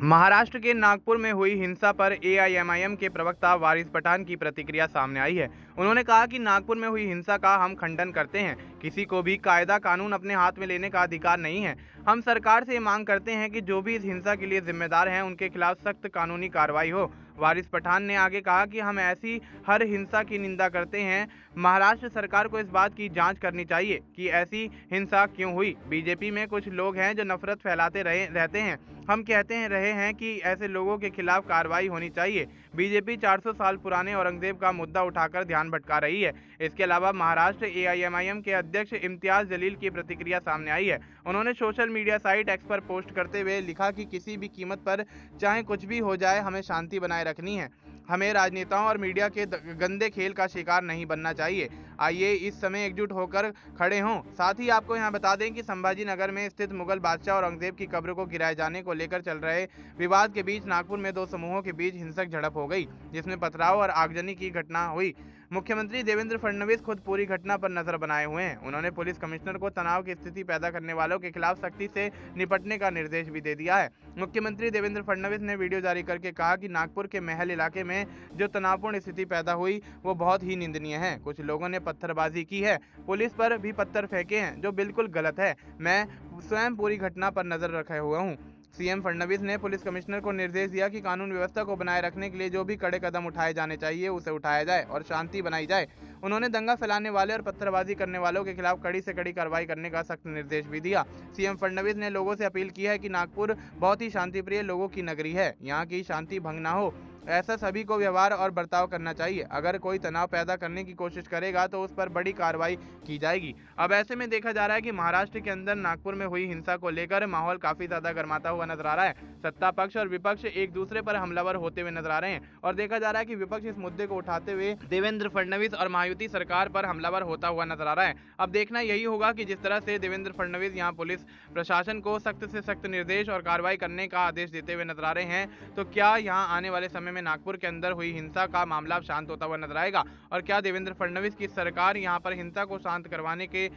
महाराष्ट्र के नागपुर में हुई हिंसा पर एआईएमआईएम के प्रवक्ता वारिस पठान की प्रतिक्रिया सामने आई है। उन्होंने कहा कि नागपुर में हुई हिंसा का हम खंडन करते हैं। किसी को भी कायदा कानून अपने हाथ में लेने का अधिकार नहीं है। हम सरकार से मांग करते हैं कि जो भी इस हिंसा के लिए जिम्मेदार हैं उनके खिलाफ सख्त कानूनी कार्रवाई हो। वारिस पठान ने आगे कहा कि हम ऐसी हर हिंसा की निंदा करते हैं। महाराष्ट्र सरकार को इस बात की जांच करनी चाहिए कि ऐसी हिंसा क्यों हुई। बीजेपी में कुछ लोग हैं जो नफरत फैलाते रहते हैं। हम कहते रहे हैं कि ऐसे लोगों के खिलाफ कार्रवाई होनी चाहिए। बीजेपी 400 साल पुराने औरंगजेब का मुद्दा उठाकर ध्यान भटका रही है। इसके अलावा महाराष्ट्र एआईएमआईएम के अध्यक्ष इम्तियाज जलील की प्रतिक्रिया सामने आई है। उन्होंने सोशल मीडिया साइट एक्स पर पोस्ट करते हुए लिखा कि किसी भी कीमत पर चाहे कुछ भी हो जाए, हमें शांति बनाए रखनी है। हमें राजनेताओं और मीडिया के गंदे खेल का शिकार नहीं बनना चाहिए। आइए इस समय एकजुट होकर खड़े हों। साथ ही आपको यहाँ बता दें कि संभाजी नगर में स्थित मुगल बादशाह औरंगजेब की कब्र को गिराए जाने को लेकर चल रहे विवाद के बीच नागपुर में दो समूहों के बीच हिंसक झड़प हो गई, जिसमें पथराव और आगजनी की घटना हुई। मुख्यमंत्री देवेंद्र फडणवीस खुद पूरी घटना पर नजर बनाए हुए हैं। उन्होंने पुलिस कमिश्नर को तनाव की स्थिति पैदा करने वालों के खिलाफ सख्ती से निपटने का निर्देश भी दे दिया है। मुख्यमंत्री देवेंद्र फडणवीस ने वीडियो जारी करके कहा कि नागपुर के महल इलाके में जो तनावपूर्ण स्थिति पैदा हुई वो बहुत ही निंदनीय है। कुछ लोगों ने पत्थरबाजी की है, पुलिस पर भी पत्थर फेंके हैं, जो बिल्कुल गलत है। मैं स्वयं पूरी घटना पर नजर रखे हुआ हूँ। सीएम फडणवीस ने पुलिस कमिश्नर को निर्देश दिया कि कानून व्यवस्था को बनाए रखने के लिए जो भी कड़े कदम उठाए जाने चाहिए उसे उठाया जाए और शांति बनाई जाए। उन्होंने दंगा फैलाने वाले और पत्थरबाजी करने वालों के खिलाफ कड़ी से कड़ी कार्रवाई करने का सख्त निर्देश भी दिया। सीएम फडणवीस ने लोगों से अपील की है कि नागपुर बहुत ही शांतिप्रिय लोगों की नगरी है। यहाँ की शांति भंग ना हो, ऐसा सभी को व्यवहार और बर्ताव करना चाहिए। अगर कोई तनाव पैदा करने की कोशिश करेगा तो उस पर बड़ी कार्रवाई की जाएगी। अब ऐसे में देखा जा रहा है कि महाराष्ट्र के अंदर नागपुर में हुई हिंसा को लेकर माहौल काफी ज्यादा गर्माता हुआ नजर आ रहा है। सत्ता पक्ष और विपक्ष एक दूसरे पर हमलावर होते हुए नजर आ रहे हैं और देखा जा रहा है कि विपक्ष इस मुद्दे को उठाते हुए देवेंद्र फडणवीस और महायुति सरकार पर हमलावर होता हुआ नजर आ रहा है। अब देखना यही होगा कि जिस तरह से देवेंद्र फडणवीस यहाँ पुलिस प्रशासन को सख्त से सख्त निर्देश और कार्रवाई करने का आदेश देते हुए नजर आ रहे हैं, तो क्या यहाँ आने वाले समय में नागपुर के अंदर हुई हिंसा का मामला शांत होता हुआ नजर आएगा और क्या देवेंद्र फडणवीस की सरकार यहाँ पर हिंसा को शांत करवाने के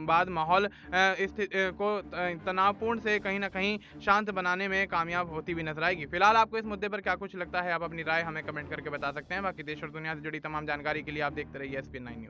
बाद माहौल को तनावपूर्ण से कहीं ना कहीं शांत बनाने में कामयाब होती हुई नजर आएगी। फिलहाल आपको इस मुद्दे पर क्या कुछ लगता है, आप अपनी राय हमें कमेंट करके बता सकते हैं। बाकी देश और दुनिया से जुड़ी तमाम जानकारी के लिए आप देखते रहिए SPN9 न्यूज।